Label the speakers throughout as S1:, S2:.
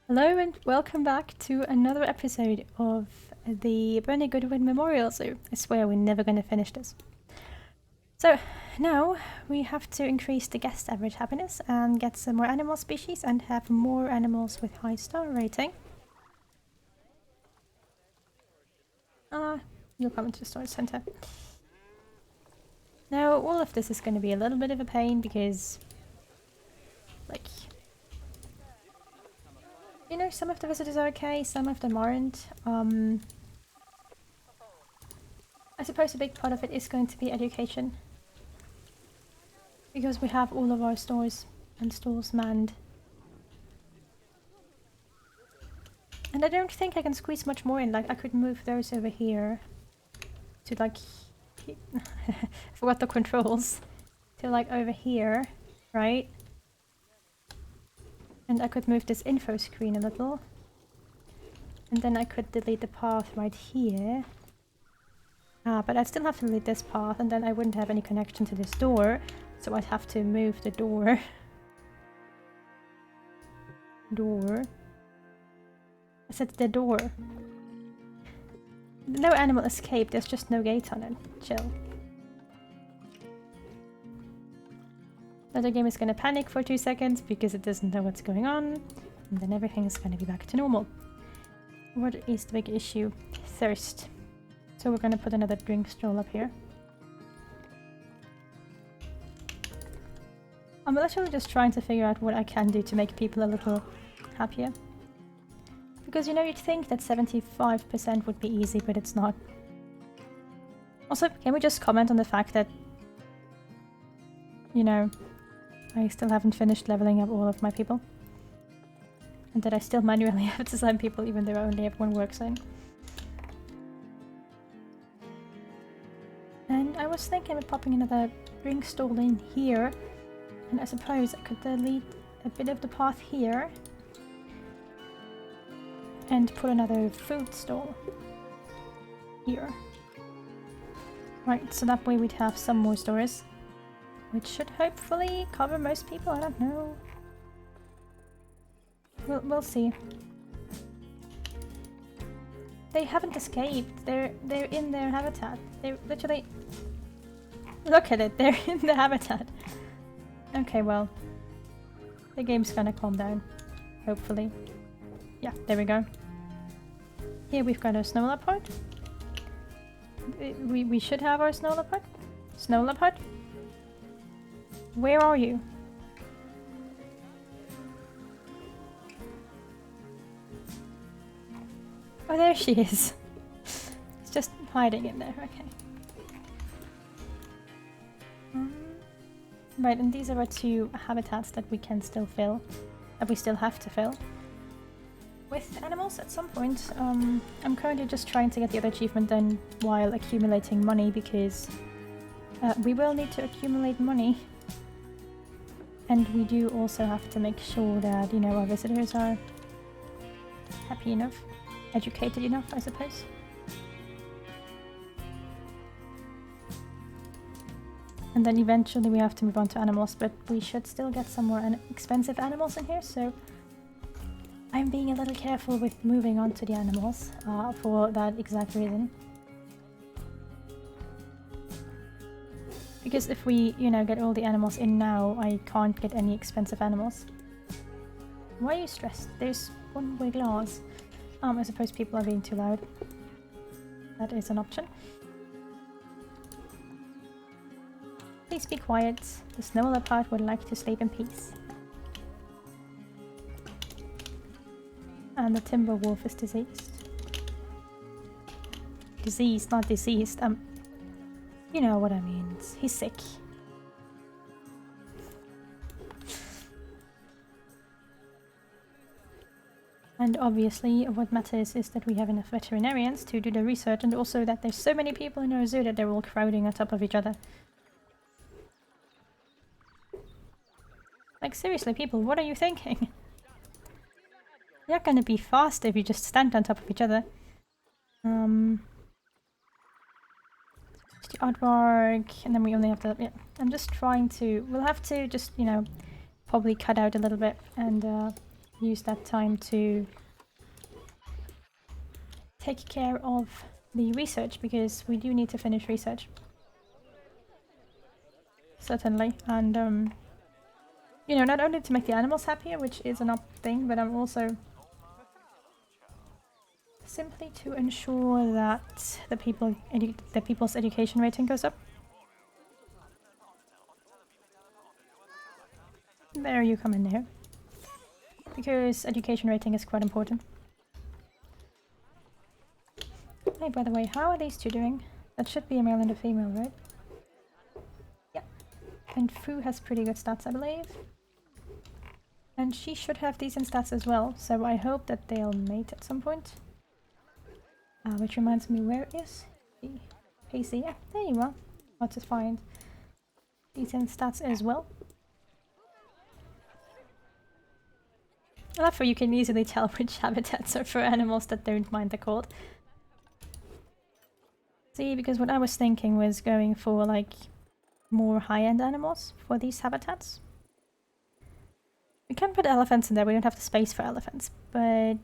S1: Hello and welcome back to another episode of the Bernie Goodwin Memorial Zoo. I swear we're never going to finish this. So now we have to increase the guest average happiness and get some more animal species and have more animals with high star rating. You'll come into the storage center. Now all of this is going to be a little bit of a pain because, like, you know, some of the visitors are okay, some of them aren't. I suppose a big part of it is going to be education. Because we have all of our stores and stalls manned. And I don't think I can squeeze much more in, like I could move those over here to like... I forgot the controls. To like over here, right? And I could move this info screen a little. And then I could delete the path right here. But I'd still have to delete this path and then I wouldn't have any connection to this door. So I'd have to move the door. I said the door. No animal escape, there's just no gate on it. Chill. Now the game is gonna panic for 2 seconds because it doesn't know what's going on. And then everything is gonna be back to normal. What is the big issue? Thirst. So we're gonna put another drink stall up here. I'm literally just trying to figure out what I can do to make people a little happier. Because, you know, you'd think that 75% would be easy, but it's not. Also, can we just comment on the fact that, you know, I still haven't finished leveling up all of my people? And that I still manually have to assign people even though I only have one work zone. And I was thinking of popping another drink stall in here. And I suppose I could delete a bit of the path here. And put another food stall here. Right, so that way we'd have some more stores. Which should hopefully cover most people, I don't know. We'll see. They haven't escaped. They're in their habitat. They're literally... Look at it, they're in the habitat. Okay, well. The game's gonna calm down. Hopefully. Yeah, there we go. Here we've got a snow leopard. We should have our snow leopard. Snow leopard? Where are you? Oh, there she is. It's just hiding in there, okay. Right, and these are our two habitats that we can still fill. That we still have to fill. With animals at some point. I'm currently just trying to get the other achievement done while accumulating money because we will need to accumulate money. And we do also have to make sure that, you know, our visitors are happy enough, educated enough, I suppose. And then eventually we have to move on to animals, but we should still get some more expensive animals in here, so I'm being a little careful with moving on to the animals for that exact reason. Because if we, you know, get all the animals in now, I can't get any expensive animals. Why are you stressed? There's one-way glass. I suppose people are being too loud. That is an option. Please be quiet. The snow leopard would like to sleep in peace. And the timber wolf is diseased. Diseased, not deceased. You know what I mean. He's sick. And obviously what matters is that we have enough veterinarians to do the research and also that there's so many people in our zoo that they're all crowding on top of each other. Like seriously people, what are you thinking? You're not gonna be fast if you just stand on top of each other. The aardvark, and then we only have to... Yeah, I'm just trying to... We'll have to just, you know, probably cut out a little bit and use that time to take care of the research, because we do need to finish research. Certainly. And you know, not only to make the animals happier, which is an up thing, but I'm also simply to ensure that the people's education rating goes up. There you come in here. Because education rating is quite important. Hey, by the way, how are these two doing? That should be a male and a female, right? Yeah. And Fu has pretty good stats, I believe. And she should have decent stats as well, so I hope that they'll mate at some point. Which reminds me, where is the PC? Yeah, there you are. Hard to find decent stats as well. I love how you can easily tell which habitats are for animals that don't mind the cold. See, because what I was thinking was going for like more high-end animals for these habitats. We can put elephants in there, we don't have the space for elephants, but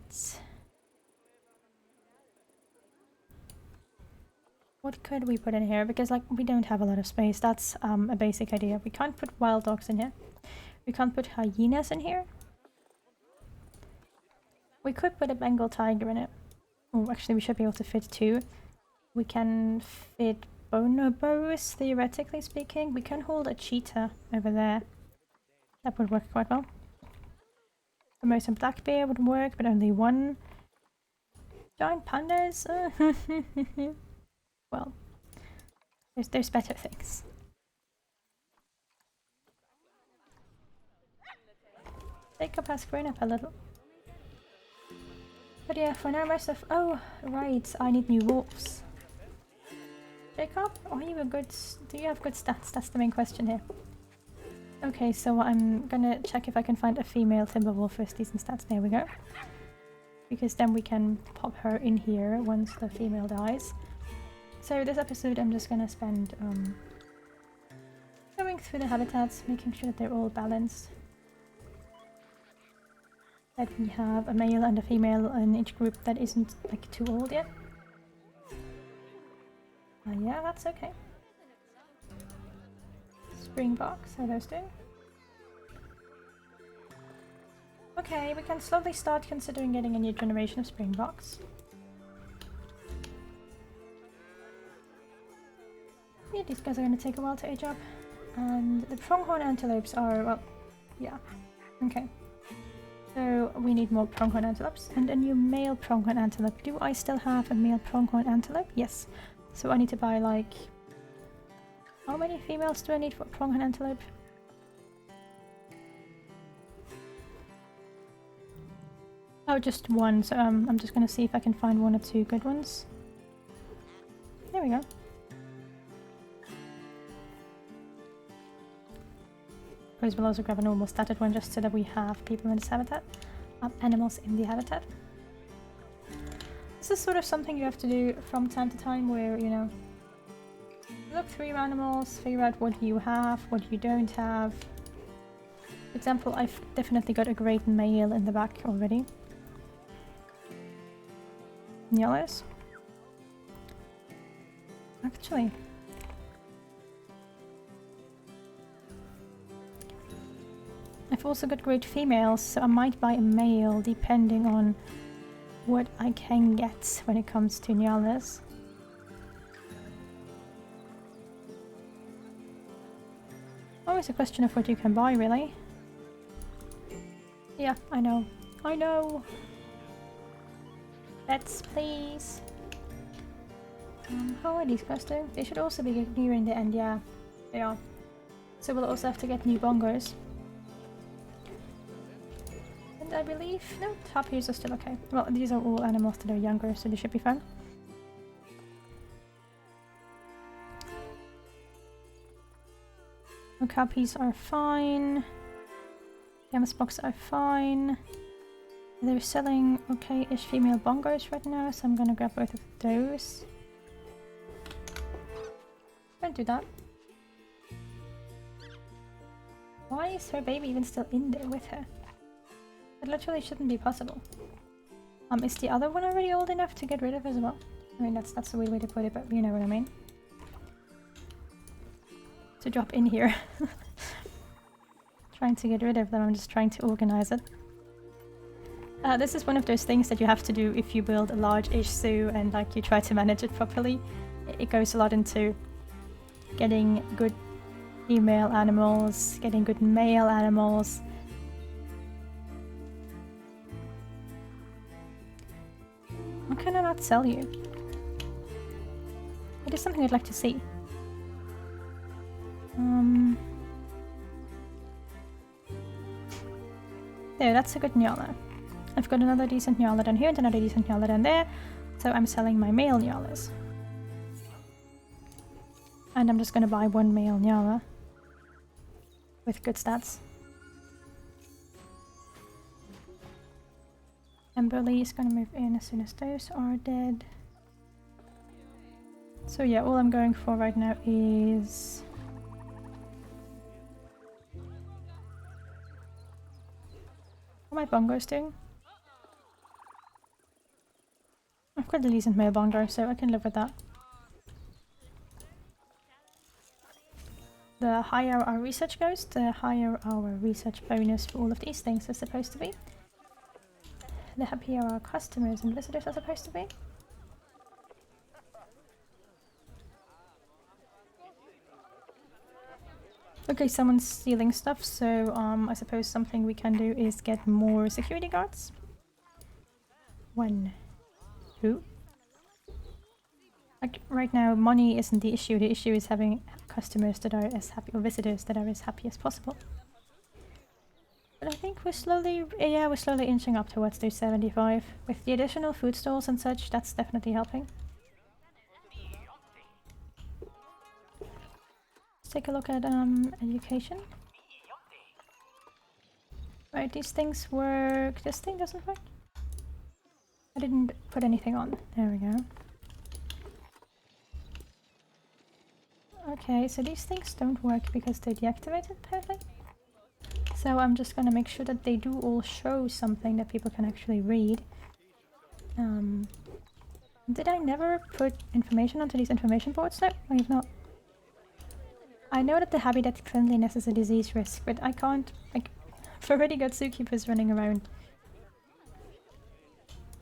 S1: what could we put in here? Because like we don't have a lot of space, that's a basic idea. We can't put wild dogs in here. We can't put hyenas in here. We could put a Bengal tiger in it. Oh, actually we should be able to fit two. We can fit bonobos, theoretically speaking. We can hold a cheetah over there. That would work quite well. Formosa black bear would work, but only one. Giant pandas? Well, there's better things. Jacob has grown up a little. But yeah, for now most of... Oh, right, I need new wolves. Jacob, are you a good... Do you have good stats? That's the main question here. Okay, so I'm gonna check if I can find a female timber wolf with decent stats. There we go. Because then we can pop her in here once the female dies. So this episode I'm just gonna spend going through the habitats, making sure that they're all balanced. That we have a male and a female in each group that isn't like too old yet. Yeah, that's okay. Springboks, how are those doing? Okay, we can slowly start considering getting a new generation of Springboks. Yeah, these guys are going to take a while to age up. And the pronghorn antelopes are, well, yeah, okay. So we need more pronghorn antelopes and a new male pronghorn antelope. Do I still have a male pronghorn antelope? Yes. So I need to buy like... How many females do I need for pronghorn antelope? Oh, just one. So I'm just gonna see if I can find one or two good ones. There we go. Suppose we'll also grab a normal statted one just so that we have people in this habitat. Animals in the habitat. This is sort of something you have to do from time to time where, you know, look through your animals, figure out what you have, what you don't have. For example, I've definitely got a great male in the back already. Yellows. Actually. I've also got great females, so I might buy a male depending on what I can get when it comes to Nyales. Always a question of what you can buy, really. Yeah, I know. I know! Let's please. How are these guys doing? They should also be nearing the end, yeah. They are. So we'll also have to get new bongos. And I believe... No, tapirs are still okay. Well, these are all animals that are younger, so they should be fine. Okapis are fine. Gamsboks are fine. They're selling okay-ish female bongos right now, so I'm gonna grab both of those. Don't do that. Why is her baby even still in there with her? It literally shouldn't be possible. Is the other one already old enough to get rid of as well? I mean, that's a weird way to put it, but you know what I mean. To drop in here. Trying to get rid of them, I'm just trying to organize it. This is one of those things that you have to do if you build a large-ish zoo and like you try to manage it properly. It goes a lot into getting good female animals, getting good male animals. Why can I not sell you? It is something I'd like to see. There, that's a good Nyala. I've got another decent Nyala down here and another decent Nyala down there. So I'm selling my male Nyalas. And I'm just gonna buy one male Nyala. With good stats. Emberly is gonna move in as soon as those are dead. So yeah, all I'm going for right now is... What are my bongos doing? I've got a decent male bongo, so I can live with that. The higher our research goes, the higher our research bonus for all of these things is supposed to be. The happier our customers and visitors are supposed to be. Okay, someone's stealing stuff, so I suppose something we can do is get more security guards. One. Who? Like, right now, money isn't the issue. The issue is having customers that are as happy, or visitors that are as happy as possible. But I think we're slowly, yeah, we're slowly inching up towards those 75. With the additional food stalls and such, that's definitely helping. Let's take a look at education. Right, these things work. This thing doesn't work. I didn't put anything on. There we go. Okay, so these things don't work because they're deactivated, apparently. So I'm just gonna make sure that they do all show something that people can actually read. Did I never put information onto these information boards? No, I have not. I know that the habitat cleanliness is a disease risk, but I can't, like, I've already got zookeepers running around.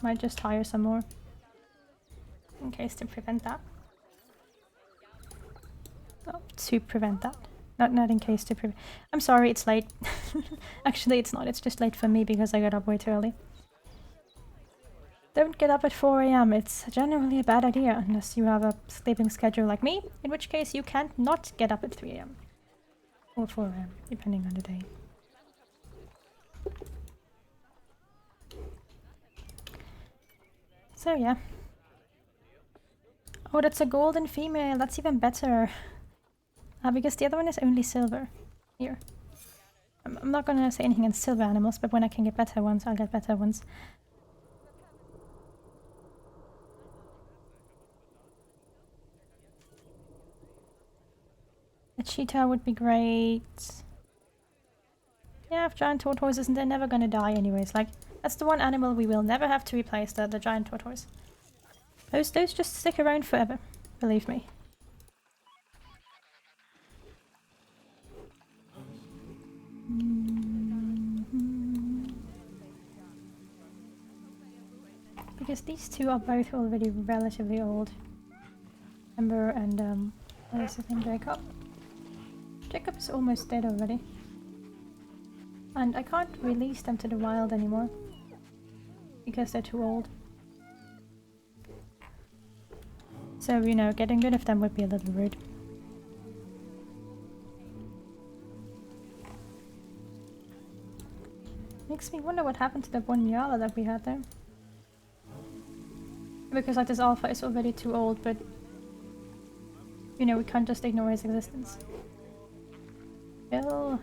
S1: Might just hire some more. In case to prevent that. Oh, to prevent that. Not in case to prevent. I'm sorry, it's late. Actually, it's not. It's just late for me because I got up way too early. Don't get up at 4 AM. It's generally a bad idea unless you have a sleeping schedule like me, in which case you can't not get up at 3 AM. Or 4 AM, depending on the day. So yeah. Oh, that's a golden female. That's even better. Because the other one is only silver. Here. I'm not gonna say anything against silver animals, but when I can get better ones, I'll get better ones. A cheetah would be great. Yeah, if giant tortoises, and they're never gonna die anyways. Like, that's the one animal we will never have to replace, the giant tortoise. Those just stick around forever, believe me. Because these two are both already relatively old. Ember and where's his name? Jacob. Jacob is almost dead already. And I can't release them to the wild anymore. Because they're too old. So, you know, getting rid of them would be a little rude. Makes me wonder what happened to the one Nyala that we had there. Because like this alpha is already too old, but you know, we can't just ignore his existence. Bill.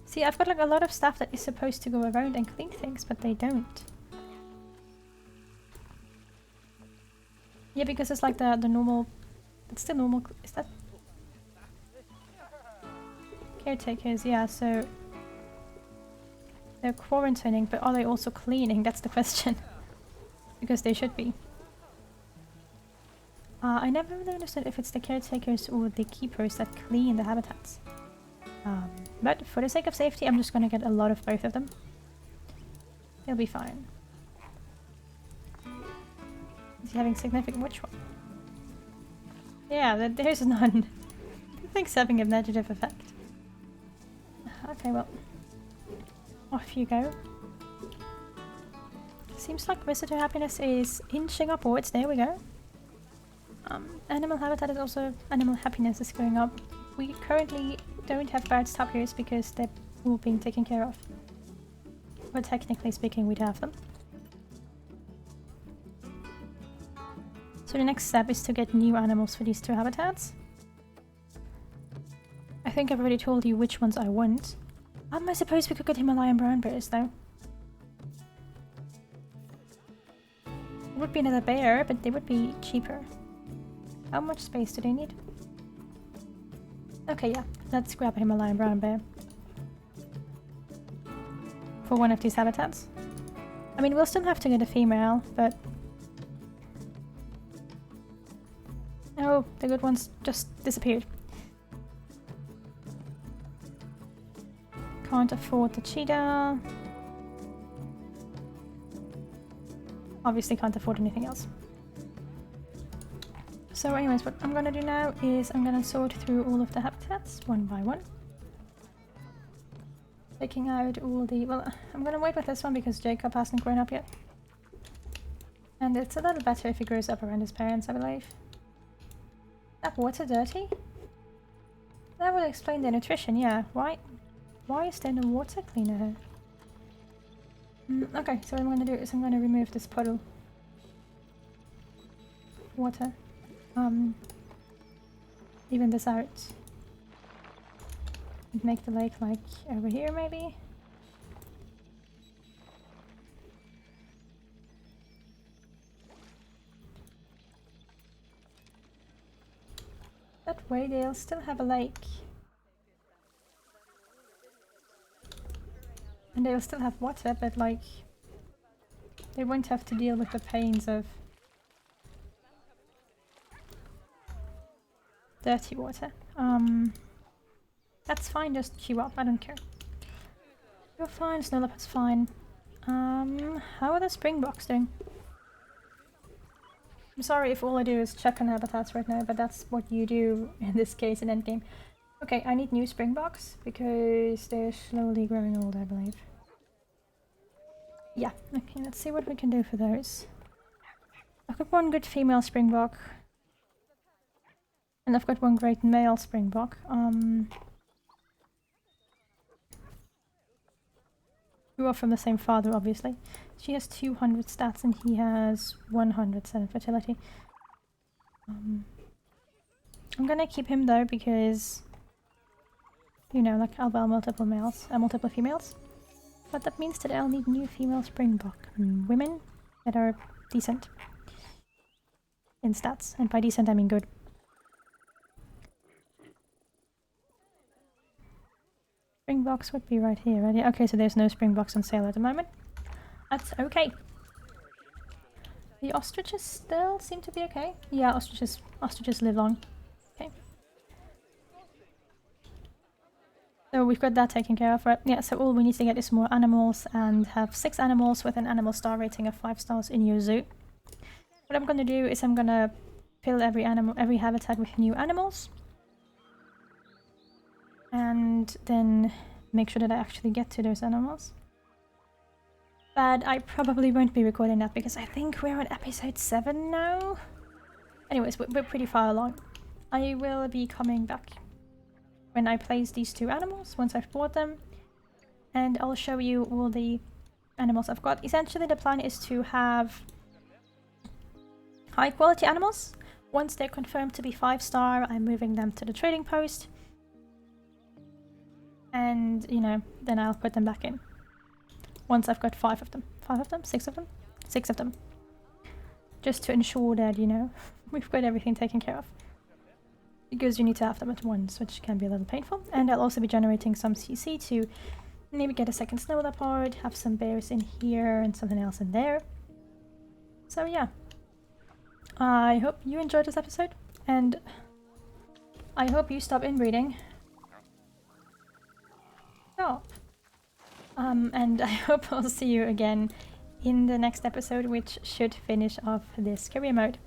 S1: See, I've got like a lot of stuff that is supposed to go around and clean things, but they don't. Yeah, because it's like the normal... It's the normal... Is that... Caretakers, yeah, so... They're quarantining, but are they also cleaning? That's the question. Because they should be. I never really understood if it's the caretakers or the keepers that clean the habitats. But for the sake of safety, I'm just gonna get a lot of both of them. They'll be fine. Is he having significant... which one? Yeah, there's none. I think it's having a negative effect. Okay, well. Off you go. Seems like visitor happiness is inching upwards. There we go. Animal habitat is also... animal happiness is going up. We currently don't have birds tapirs because they're all being taken care of. But technically speaking, we'd have them. So the next step is to get new animals for these two habitats. I think I've already told you which ones I want. I suppose we could get Himalayan brown bears though. It would be another bear, but they would be cheaper. How much space do they need? Okay, yeah. Let's grab a Himalayan brown bear. For one of these habitats. I mean, we'll still have to get a female, but... oh, the good ones just disappeared. Can't afford the cheetah. Obviously can't afford anything else. So anyways, what I'm gonna do now is I'm gonna sort through all of the habitats one by one. Taking out all the... well, I'm gonna wait with this one because Jacob hasn't grown up yet. And it's a little better if he grows up around his parents, I believe. That water dirty? That would explain their nutrition, yeah. Why is there no water cleaner here? Okay, so what I'm gonna do is I'm gonna remove this puddle. Water. Even this out. And make the lake like over here maybe? That way they'll still have a lake. And they'll still have water, but like... they won't have to deal with the pains of... dirty water. That's fine, just queue up, I don't care. You're fine, Snow Leopard's fine. How are the Springboks doing? I'm sorry if all I do is check on habitats right now, but that's what you do in this case in endgame. Okay, I need new Springboks because they're slowly growing old, I believe. Yeah, okay, let's see what we can do for those. I've got one good female Springbok. And I've got one great male Springbok. We are from the same father, obviously. She has 200 stats and he has 107 fertility. I'm gonna keep him though because, you know, like I'll buy multiple males, multiple females. But that means that I'll need new female Springbok women that are decent in stats, and by decent I mean good. Springboks would be right here, right? Okay, so there's no Springboks on sale at the moment. That's okay. The ostriches still seem to be okay. Yeah, ostriches live long. Okay. So we've got that taken care of, right? Yeah, so all we need to get is more animals and have 6 animals with an animal star rating of 5 stars in your zoo. What I'm gonna do is I'm gonna fill every habitat with new animals. And then make sure that I actually get to those animals. But I probably won't be recording that because I think we're on episode 7 now. Anyways, we're pretty far along. I will be coming back when I place these 2 animals, once I've bought them. And I'll show you all the animals I've got. Essentially the plan is to have high quality animals. Once they're confirmed to be 5-star, I'm moving them to the trading post. And, you know, then I'll put them back in. Once I've got 5 of them. 5 of them? 6 of them? 6 of them. Just to ensure that, you know, we've got everything taken care of. Because you need to have them at once, which can be a little painful. And I'll also be generating some CC to maybe get a second snow leopard, have some bears in here and something else in there. So yeah, I hope you enjoyed this episode, and I hope you stop inbreeding. Stop. And I hope I'll see you again in the next episode, which should finish off this career mode.